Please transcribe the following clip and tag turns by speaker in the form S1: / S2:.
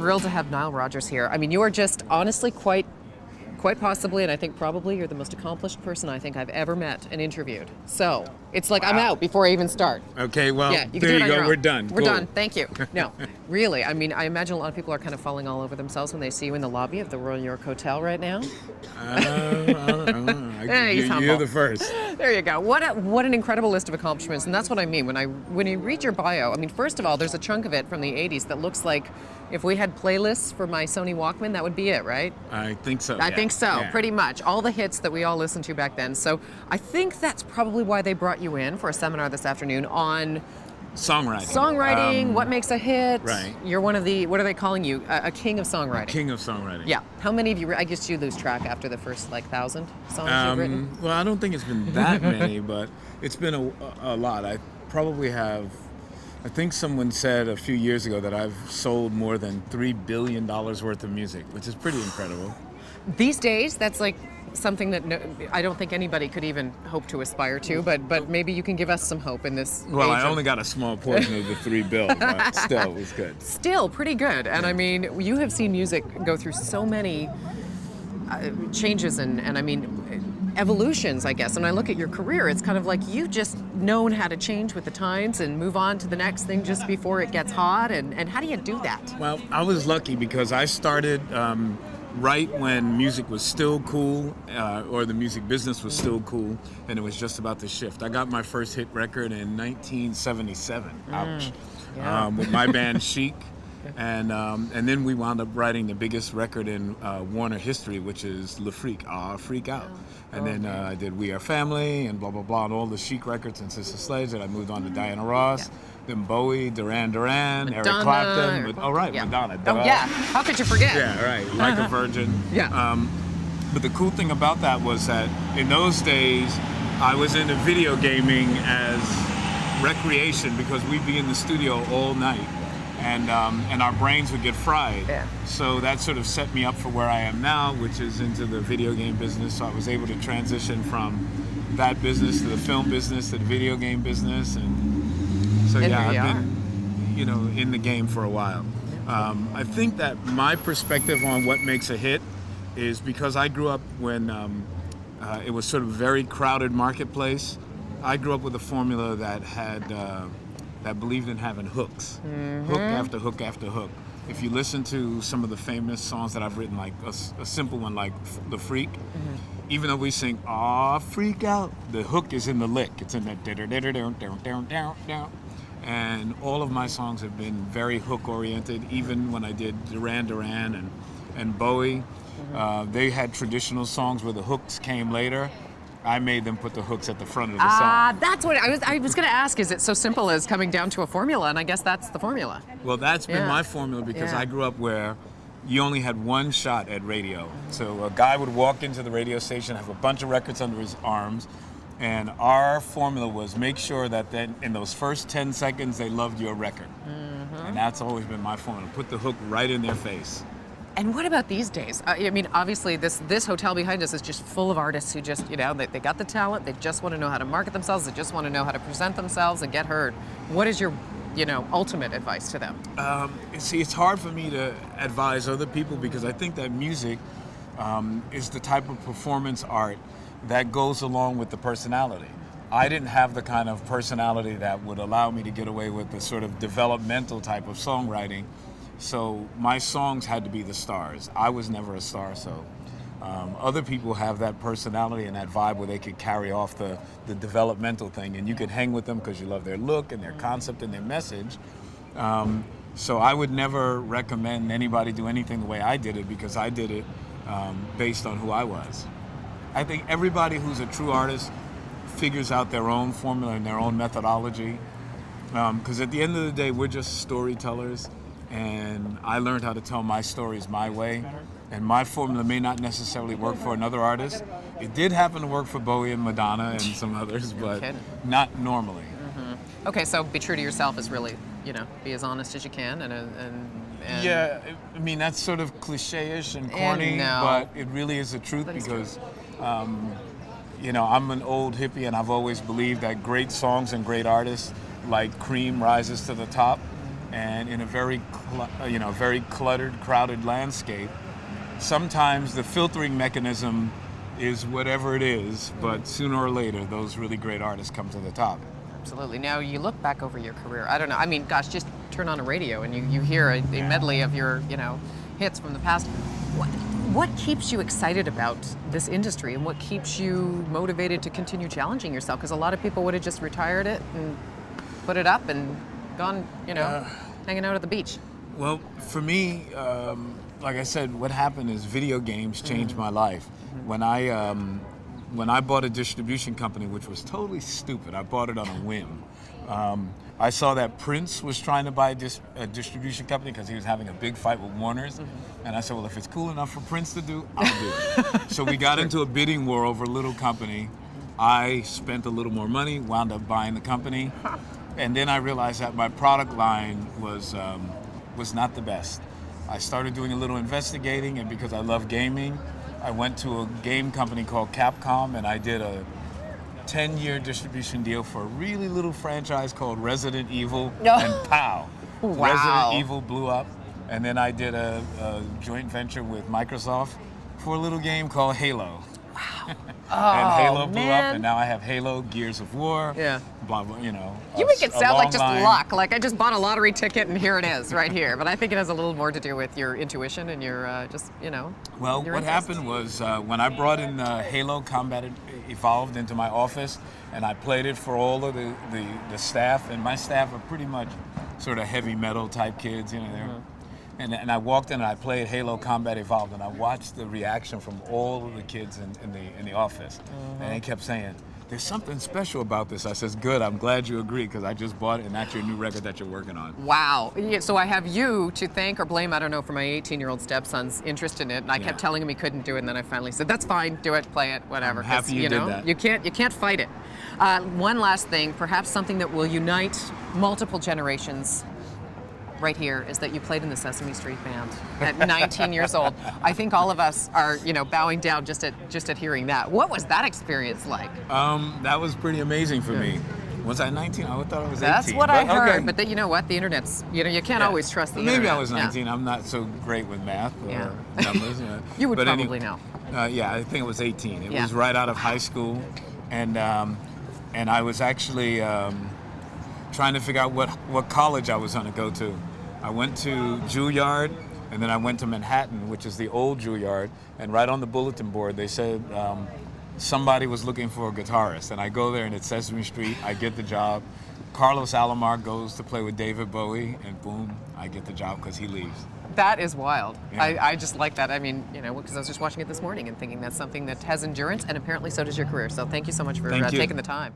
S1: thrilled to have Nile Rodgers here. I mean, you are just honestly quite possibly, and I think probably, you're the most accomplished person I think I've ever met and interviewed. So it's like I'm out before I even start.
S2: Okay, well,
S1: yeah, you can
S2: there
S1: do it
S2: you
S1: on
S2: go.
S1: your own.
S2: We're done.
S1: We're
S2: Cool.
S1: done. Thank you. No, really. I mean, I imagine a lot of people are kind of falling all over themselves when they see you in the lobby of the Royal New York Hotel right now.
S2: You're the first.
S1: There you go. What an incredible list of accomplishments, and that's what I mean when you read your bio. I mean, first of all, there's a chunk of it from the '80s that looks like if we had playlists for my Sony Walkman, that would be it, right?
S2: I think so.
S1: I think so, pretty much. All the hits that we all listened to back then. So I think that's probably why they brought you in for a seminar this afternoon on
S2: songwriting.
S1: What makes a hit?
S2: Right.
S1: You're one of the, what are they calling you? A king of songwriting.
S2: King of songwriting.
S1: Yeah. How many of you, I guess you lose track after the first 1,000 songs you've written?
S2: Well, I don't think it's been that many, but it's been a lot. I probably have, I think someone said a few years ago that I've sold more than $3 billion worth of music, which is pretty incredible.
S1: These days, that's like something that I don't think anybody could even hope to aspire to, but maybe you can give us some hope in this
S2: Well,
S1: age
S2: I only got a small portion of the $3 billion, but still, it was good.
S1: Still pretty good. And I mean, you have seen music go through so many changes and I mean, evolutions, I guess. And I look at your career, it's kind of like you've just known how to change with the times and move on to the next thing just before it gets hot. And how do you do that?
S2: Well, I was lucky because I started right when music was still cool, or the music business was still cool, and it was just about to shift. I got my first hit record in 1977, with my band Chic, and then we wound up writing the biggest record in Warner history, which is Le Freak, Freak Out. And then I did We Are Family and blah, blah, blah, and all the Chic records and Sister Sledge, and I moved on to Diana Ross. Then Bowie, Duran Duran,
S1: Madonna,
S2: Eric Clapton. Madonna.
S1: Oh, yeah. How could you forget?
S2: Yeah, right. Like a Virgin.
S1: Yeah.
S2: But the cool thing about that was that in those days, I was into video gaming as recreation because we'd be in the studio all night, and our brains would get fried.
S1: Yeah.
S2: So that sort of set me up for where I am now, which is into the video game business. So I was able to transition from that business to the film business to the video game business, and so
S1: and
S2: yeah, I've been, in the game for a while. I think that my perspective on what makes a hit is because I grew up when it was sort of a very crowded marketplace. I grew up with a formula that had that believed in having hooks, hook after hook after hook. If you listen to some of the famous songs that I've written, like a simple one like The Freak, even though we sing "Aw, freak out," the hook is in the lick. It's in that down. And all of my songs have been very hook-oriented. Even when I did Duran Duran and Bowie, they had traditional songs where the hooks came later. I made them put the hooks at the front of the song.
S1: That's what I was going to ask. Is it so simple as coming down to a formula? And I guess that's the formula.
S2: Well, that's been my formula because I grew up where you only had one shot at radio. So a guy would walk into the radio station, have a bunch of records under his arms, and our formula was make sure that then in those first 10 seconds they loved your record. And that's always been my formula. Put the hook right in their face.
S1: And what about these days? I mean, obviously this hotel behind us is just full of artists who just, they got the talent, they just want to know how to market themselves, they just want to know how to present themselves and get heard. What is your, ultimate advice to them?
S2: See, it's hard for me to advise other people because I think that music is the type of performance art that goes along with the personality. I didn't have the kind of personality that would allow me to get away with the sort of developmental type of songwriting. So my songs had to be the stars. I was never a star, so other people have that personality and that vibe where they could carry off the developmental thing, and you could hang with them because you love their look and their concept and their message. So I would never recommend anybody do anything the way I did it because I did it based on who I was. I think everybody who's a true artist figures out their own formula and their own methodology. Because at the end of the day, we're just storytellers, and I learned how to tell my stories my way. And my formula may not necessarily work for another artist. It did happen to work for Bowie and Madonna and some others, but not normally.
S1: Okay, so be true to yourself is really, be as honest as you can and
S2: yeah, I mean, that's sort of cliche-ish and corny, but it really is the truth because, I'm an old hippie and I've always believed that great songs and great artists, like cream rises to the top. and in a very, very cluttered, crowded landscape, sometimes the filtering mechanism is whatever it is, but sooner or later, those really great artists come to the top.
S1: Absolutely. Now, you look back over your career, I don't know, I mean, gosh, just turn on a radio and you hear a medley of your, hits from the past. What keeps you excited about this industry, and what keeps you motivated to continue challenging yourself? Because a lot of people would have just retired it and put it up and gone, hanging out at the beach.
S2: Well, for me, like I said, what happened is video games changed my life. When I bought a distribution company, which was totally stupid, I bought it on a whim. I saw that Prince was trying to buy a distribution company because he was having a big fight with Warner's. And I said, well, if it's cool enough for Prince to do, I'll do it. So we got into a bidding war over a little company. I spent a little more money, wound up buying the company. And then I realized that my product line was not the best. I started doing a little investigating, and because I love gaming, I went to a game company called Capcom, and I did a 10-year distribution deal for a really little franchise called Resident Evil, and pow!
S1: Wow.
S2: Resident Evil blew up. And then I did a joint venture with Microsoft for a little game called Halo.
S1: Wow.
S2: And Halo blew up, and now I have Halo, Gears of War, blah, blah,
S1: You make it sound like just luck, like I just bought a lottery ticket and here it is, right here. But I think it has a little more to do with your intuition and your
S2: Well, what happened was when I brought in Halo Combat Evolved into my office, and I played it for all of the staff, and my staff are pretty much sort of heavy metal type kids, they're And I walked in and I played Halo Combat Evolved, and I watched the reaction from all of the kids in the office. And they kept saying, there's something special about this. I says, good, I'm glad you agree, because I just bought it and that's your new record that you're working on.
S1: Wow. Yeah, so I have you to thank or blame, I don't know, for my 18-year-old stepson's interest in it. And I kept telling him he couldn't do it, and then I finally said, that's fine, do it, play it, whatever.
S2: I'm happy you did that.
S1: You can't fight it. One last thing, perhaps something that will unite multiple generations right here, is that you played in the Sesame Street band at 19 years old. I think all of us are, bowing down just at hearing that. What was that experience like?
S2: That was pretty amazing for me. Was I 19? I thought I was 18.
S1: That's what I heard, but you know what? The internet's, you can't always trust the internet.
S2: Maybe I was 19. I'm not so great with math or numbers.
S1: You would probably know.
S2: I think it was 18. It was right out of high school, and I was actually trying to figure out what college I was going to go to. I went to Juilliard, and then I went to Manhattan, which is the old Juilliard, and right on the bulletin board they said somebody was looking for a guitarist, and I go there and it's Sesame Street. I get the job. Carlos Alomar goes to play with David Bowie, and boom, I get the job because he leaves.
S1: That is wild. Yeah. I just like that. I mean, because I was just watching it this morning and thinking that's something that has endurance, and apparently so does your career. So thank you so much for taking the time.